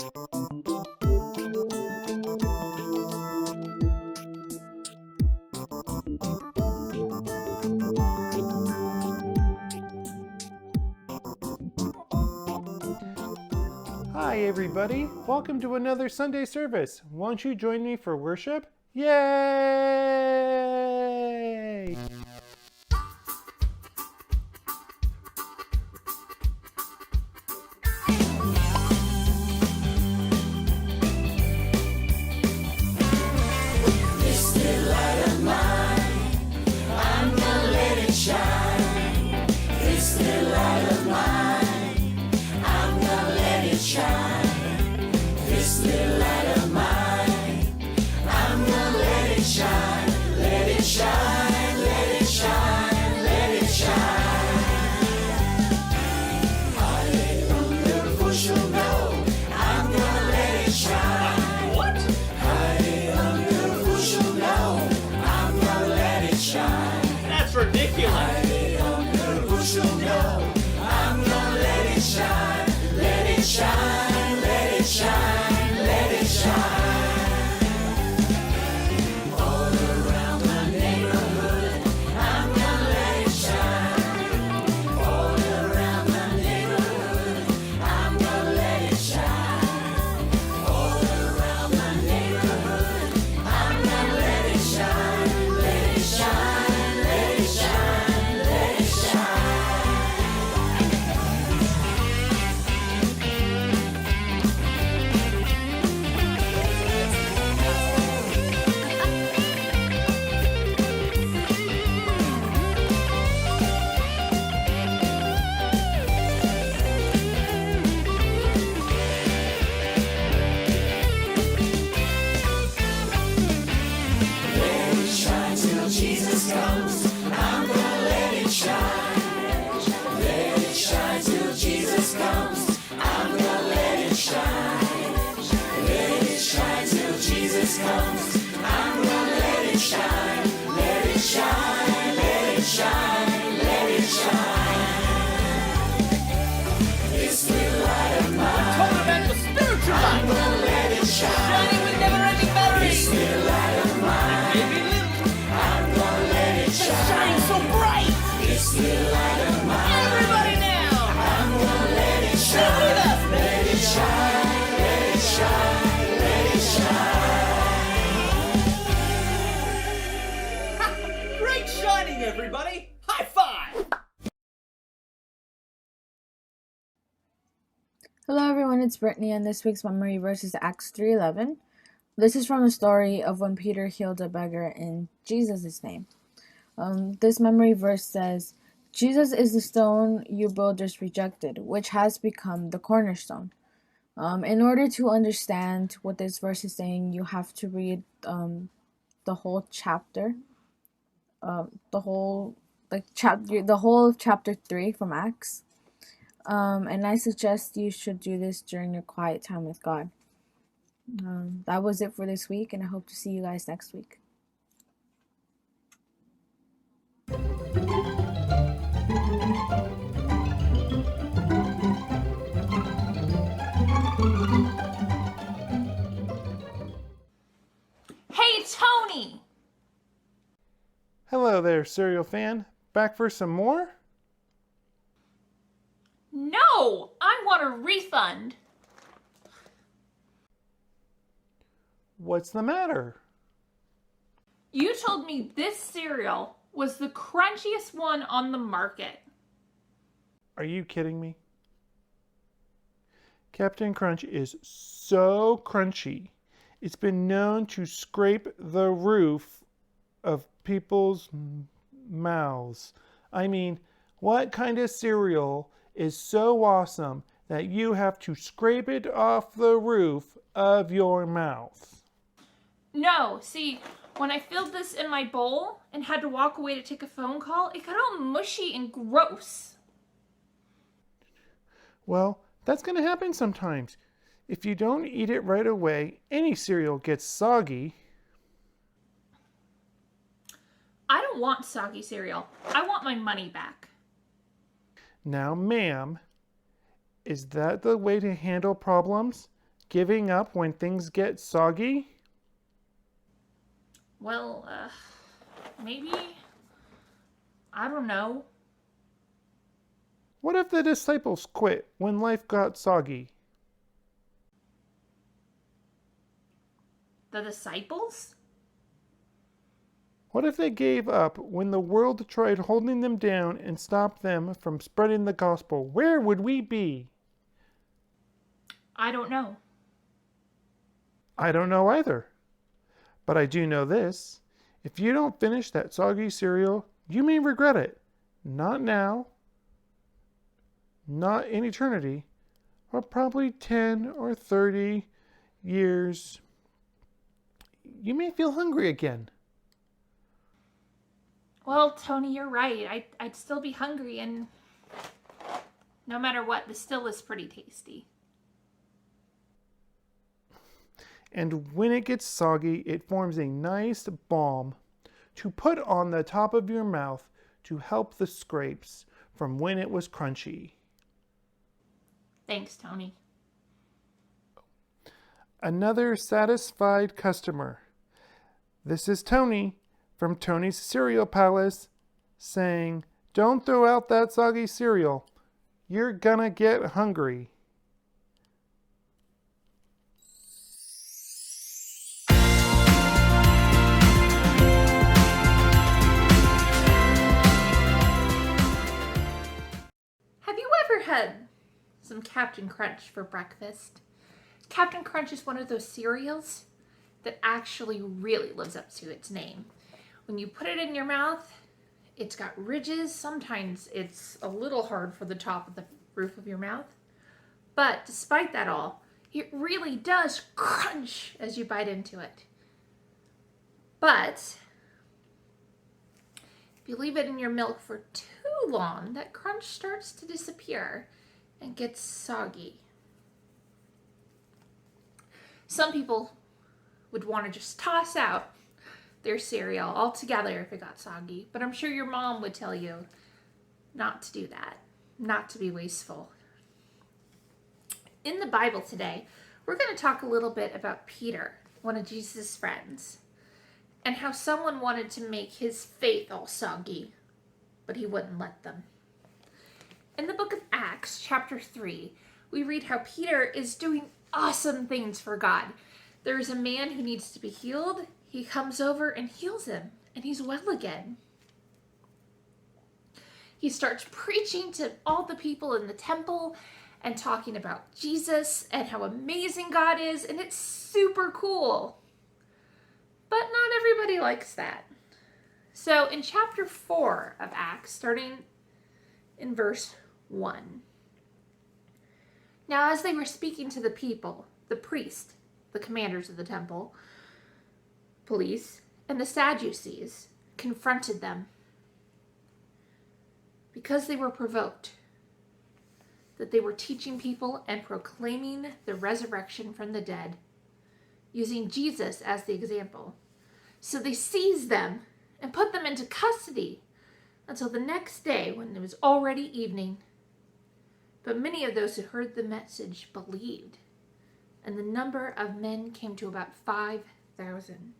Hi everybody, welcome to another Sunday service. Won't you join me for worship? Yay! This little light of mine, I'm gonna let it shine. This little light of mine, I'm gonna let it shine. This little light of mine, I'm gonna let it shine. Let it shine, let it shine, let it shine. Hallelujah, for sure know, I'm gonna let it shine. That's ridiculous. I'm gonna let it shine, let it shine, let it shine, let it shine. All around my neighborhood, I'm gonna let it shine. All around my neighborhood, I'm gonna let it shine. All around my neighborhood, I'm gonna let it shine, let it shine, let it shine, let it shine. Let it shine till Jesus comes. I'm gonna let it shine. Let it shine till Jesus comes. I'm gonna let it shine. Let it shine till Jesus comes. I'm gonna let it shine. Let it shine, let it shine, let it shine. This little light of mine, Talking about the spiritual I'm light. gonna let it shine. Shining with never-ending battery. This little light of mine, Maybe little. I'm gonna let it shine. Shining so bright. This little light of mine, Everybody now. I'm gonna let it Sing shine. with us. Let it shine, let it shine, let it shine. Great shining, everybody. High five. Hello everyone, it's Brittany, and this week's memory verse is Acts 3:11. This is from the story of when Peter healed a beggar in Jesus' name. This memory verse says, Jesus is the stone you builders rejected, which has become the cornerstone. In order to understand what this verse is saying, you have to read the whole chapter, the whole of chapter 3 from Acts. And I suggest you should do this during your quiet time with God. That was it for this week, and I hope to see you guys next week. Hey, Tony! Hello there, cereal fan. Back for some more? No! I want a refund! What's the matter? You told me this cereal was the crunchiest one on the market. Are you kidding me? Captain Crunch is so crunchy. It's been known to scrape the roof of people's mouths. I mean, what kind of cereal is so awesome that you have to scrape it off the roof of your mouth? No, see, when I filled this in my bowl and had to walk away to take a phone call, it got all mushy and gross. Well, that's going to happen sometimes. If you don't eat it right away, any cereal gets soggy. I don't want soggy cereal. I want my money back. Now, ma'am, is that the way to handle problems? giving up when things get soggy? Well, maybe. I don't know. What if the disciples quit when life got soggy? The disciples? What if they gave up when the world tried holding them down and stopped them from spreading the gospel? Where would we be? I don't know. I don't know either. But I do know this. If you don't finish that soggy cereal, you may regret it. Not now, not in eternity, but probably 10 or 30 years. You may feel hungry again. Well, Tony, you're right. I'd still be hungry, and no matter what, this still is pretty tasty. And when it gets soggy, it forms a nice balm to put on the top of your mouth to help the scrapes from when it was crunchy. Thanks, Tony. Another satisfied customer. This is Tony from Tony's Cereal Palace saying, "Don't throw out that soggy cereal. You're gonna get hungry." Have you ever had some Captain Crunch for breakfast? Captain Crunch is one of those cereals that actually really lives up to its name. When you put it in your mouth, it's got ridges. Sometimes it's a little hard for the top of the roof of your mouth. But despite that all, it really does crunch as you bite into it. But if you leave it in your milk for too long, that crunch starts to disappear and gets soggy. Some people would want to just toss out their cereal altogether if it got soggy, but I'm sure your mom would tell you not to do that, not to be wasteful. In the Bible today, we're going to talk a little bit about Peter, one of Jesus' friends, and how someone wanted to make his faith all soggy, but he wouldn't let them. In the book of Acts, chapter 3, we read how Peter is doing awesome things for God. There is a man who needs to be healed. He comes over and heals him, and he's well again. He starts preaching to all the people in the temple and talking about Jesus and how amazing God is, and it's super cool. But not everybody likes that. So in chapter 4 of Acts, starting in verse 1. Now as they were speaking to the people, the priest, the commanders of the temple, police, and the Sadducees confronted them because they were provoked that they were teaching people and proclaiming the resurrection from the dead, using Jesus as the example. So they seized them and put them into custody until the next day when it was already evening. But many of those who heard the message believed, and the number of men came to about 5,000.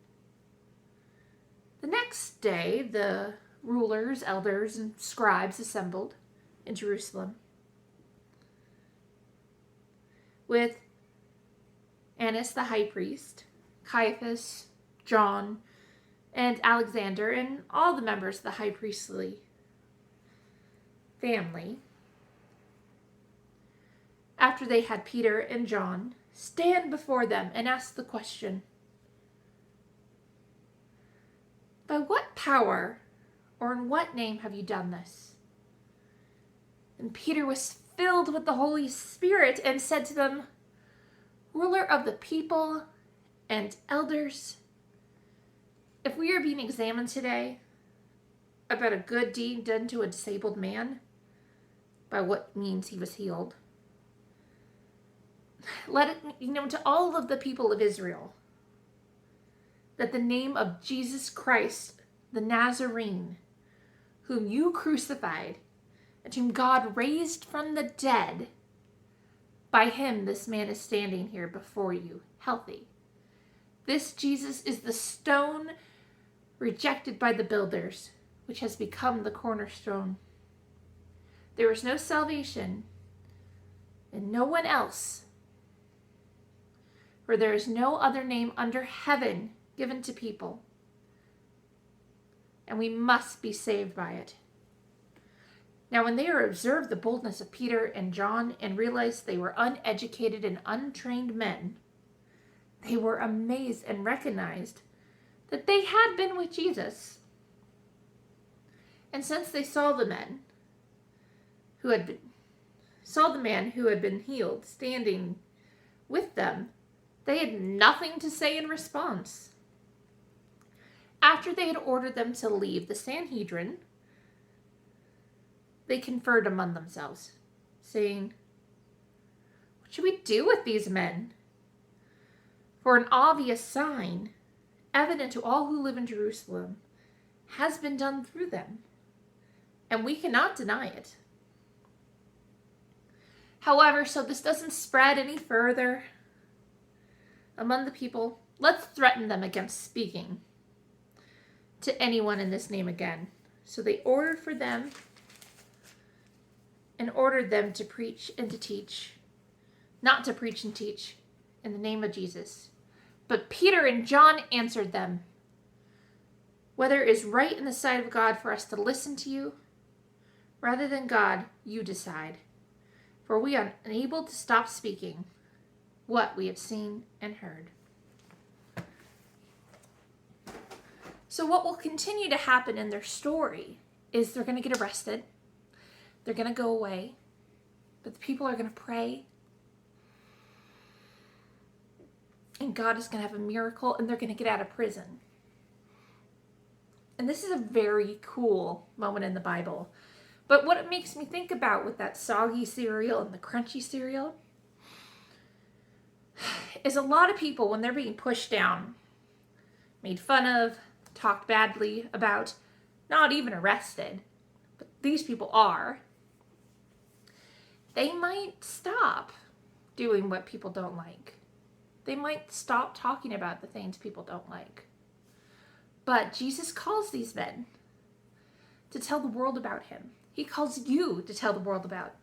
The next day, the rulers, elders, and scribes assembled in Jerusalem with Annas the high priest, Caiaphas, John, and Alexander, and all the members of the high priestly family. After they had Peter and John stand before them and ask the question, "By what power or in what name have you done this?" And Peter was filled with the Holy Spirit and said to them, "Ruler of the people and elders, if we are being examined today about a good deed done to a disabled man, by what means he was healed, let it be known to all of the people of Israel that the name of Jesus Christ, the Nazarene, whom you crucified and whom God raised from the dead, By him, this man is standing here before you, healthy. This Jesus is the stone rejected by the builders, which has become the cornerstone. There is no salvation in no one else, for there is no other name under heaven given to people, and we must be saved by it. Now, when they observed the boldness of Peter and John and realized they were uneducated and untrained men, they were amazed and recognized that they had been with Jesus. And since they saw the man who had been healed standing with them, they had nothing to say in response. After they had ordered them to leave the Sanhedrin, they conferred among themselves, saying, "What should we do with these men? For an obvious sign, evident to all who live in Jerusalem, has been done through them, and we cannot deny it. However, so this doesn't spread any further among the people, let's threaten them against speaking to anyone in this name again." So they ordered them to preach and to teach, not to preach and teach in the name of Jesus. But Peter and John answered them, "Whether it is right in the sight of God for us to listen to you, rather than God, you decide. For we are unable to stop speaking what we have seen and heard." So what will continue to happen in their story is they're going to get arrested. They're going to go away. But the people are going to pray. And God is going to have a miracle, and they're going to get out of prison. And this is a very cool moment in the Bible. But what it makes me think about with that soggy cereal and the crunchy cereal is a lot of people, when they're being pushed down, made fun of, talked badly about, not even arrested, but these people are, they might stop doing what people don't like. They might stop talking about the things people don't like. But Jesus calls these men to tell the world about him. He calls you to tell the world about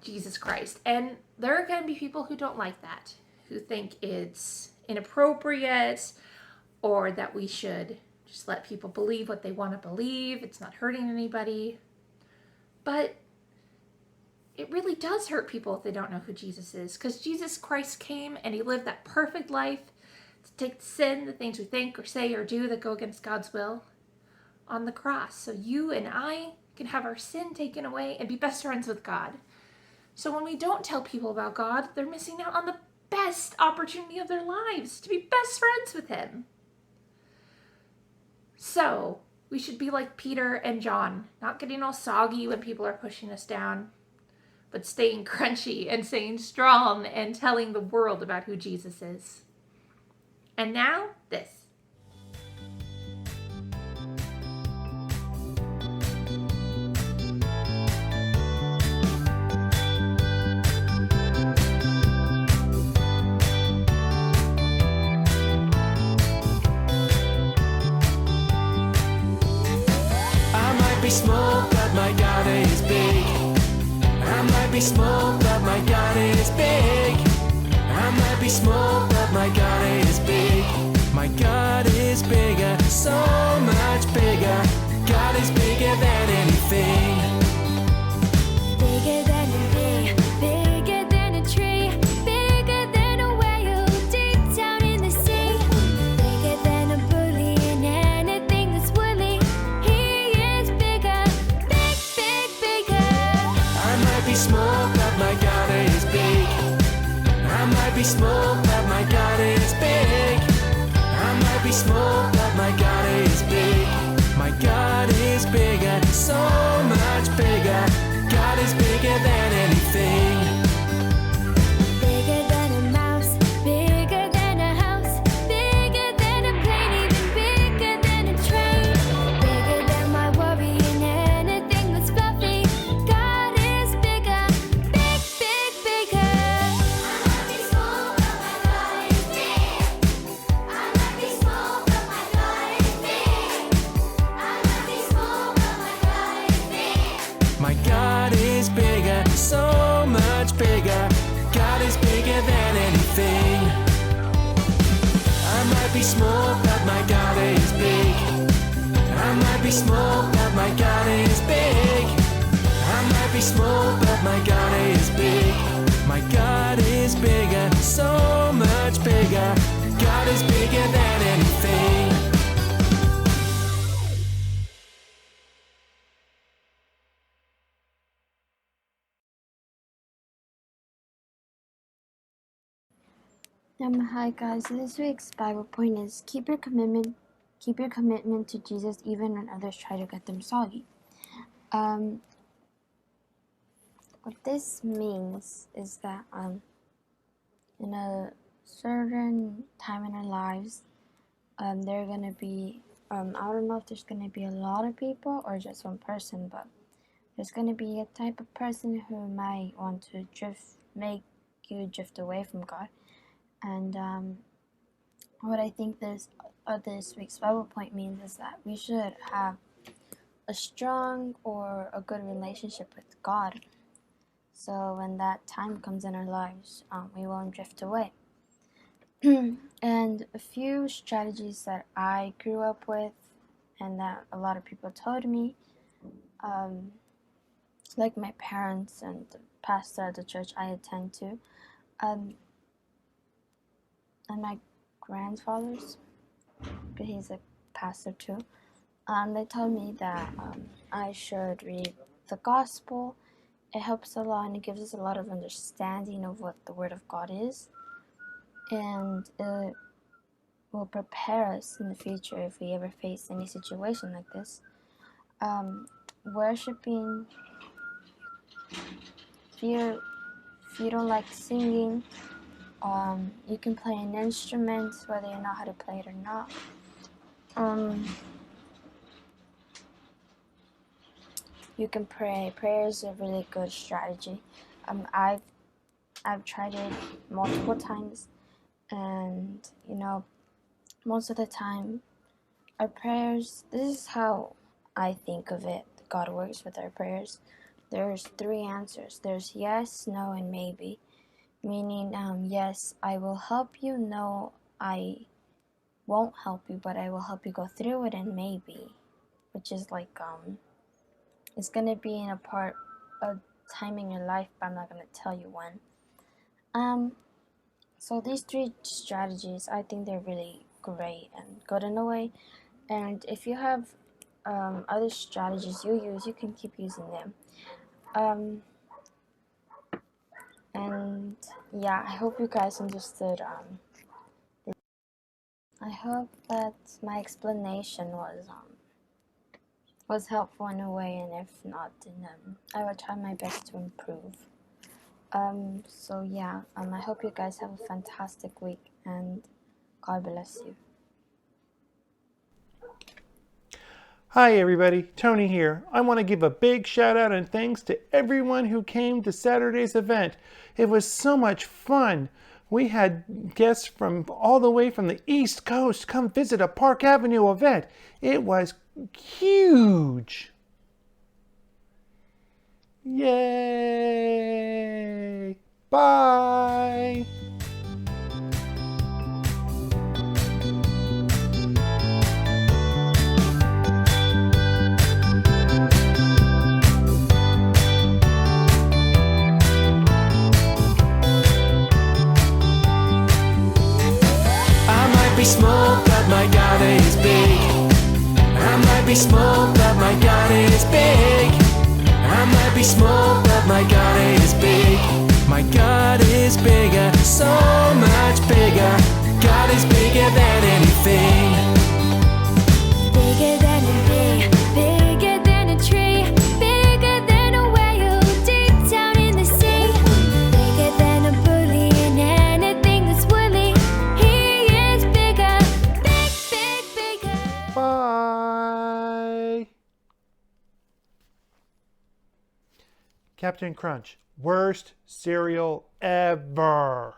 Jesus Christ. And there are going to be people who don't like that, who think it's inappropriate, or that we should just let people believe what they want to believe. It's not hurting anybody. But it really does hurt people if they don't know who Jesus is, because Jesus Christ came and he lived that perfect life to take the sin, the things we think or say or do that go against God's will, on the cross. So you and I can have our sin taken away and be best friends with God. So when we don't tell people about God, they're missing out on the best opportunity of their lives to be best friends with him. So we should be like Peter and John, not getting all soggy when people are pushing us down, but staying crunchy and staying strong and telling the world about who Jesus is. And now, this. I might be small, but my God is big. I might be small, but my God is big. I might be small, but my God is big. My God is bigger, so much bigger. God is bigger than anything. Bigger than a bee, bigger than a tree, bigger than a whale deep down in the sea, bigger than a bully and anything that's woolly. He is bigger, big, big, bigger. I might be small, but my God is big. I might be small, but my God is big. I might be small, but my God is big. My God is bigger, so much bigger. God is bigger than anything. Bigger than a mouse, bigger than a house, bigger than a plane, even bigger than a train, bigger than my worry and anything that's fluffy. God is bigger, big, be small, but my God is big. I might be small, but my God is big. I might be small, but my God is big. My God is bigger, so much bigger. God is bigger than anything. Hi guys, this week's Bible point is keep your commitment to Jesus even when others try to get them soggy. What this means is that in a certain time in our lives, there are gonna be I don't know if there's gonna be a lot of people or just one person, but there's gonna be a type of person who might want to make you drift away from God. And what I think this week's Bible point means is that we should have a strong or a good relationship with God. So when that time comes in our lives, we won't drift away. And a few strategies that I grew up with and that a lot of people told me, like my parents and the pastor at the church I attend to, and my grandfather's, but he's a pastor too. They told me that I should read the gospel. It helps a lot and it gives us a lot of understanding of what the Word of God is. And it will prepare us in the future if we ever face any situation like this. Worshipping, if you don't like singing, you can play an instrument whether you know how to play it or not. You can pray. Prayer is a really good strategy. I've tried it multiple times, and most of the time our prayers, this is how I think of it. God works with our prayers. There's 3 answers. There's yes, no, and maybe. Meaning, yes, I will help you. No, I won't help you, but I will help you go through it. And maybe, which is like, it's gonna be in a time in your life, but I'm not gonna tell you when. So these 3 strategies, I think they're really great and good in a way. And if you have other strategies you use, you can keep using them. And yeah, I hope you guys understood. I hope that my explanation was helpful in a way, and if not, then I will try my best to improve. So yeah, I hope you guys have a fantastic week, and God bless you. Hi everybody, Tony here. I want to give a big shout out and thanks to everyone who came to Saturday's event. It was so much fun. We had guests from all the way from the East Coast come visit a Park Avenue event. It was huge. Yay! Bye! Be small, but my God is big. I might be small, but my God is big. I might be small, but my God is big. My God is bigger, so much bigger. God is bigger than anything. Bigger than a bee, bigger than a tree, bigger than a whale deep down in the sea, bigger than a bully and anything that's woolly. He is bigger, big, big, bigger. Bye! Captain Crunch, worst cereal ever.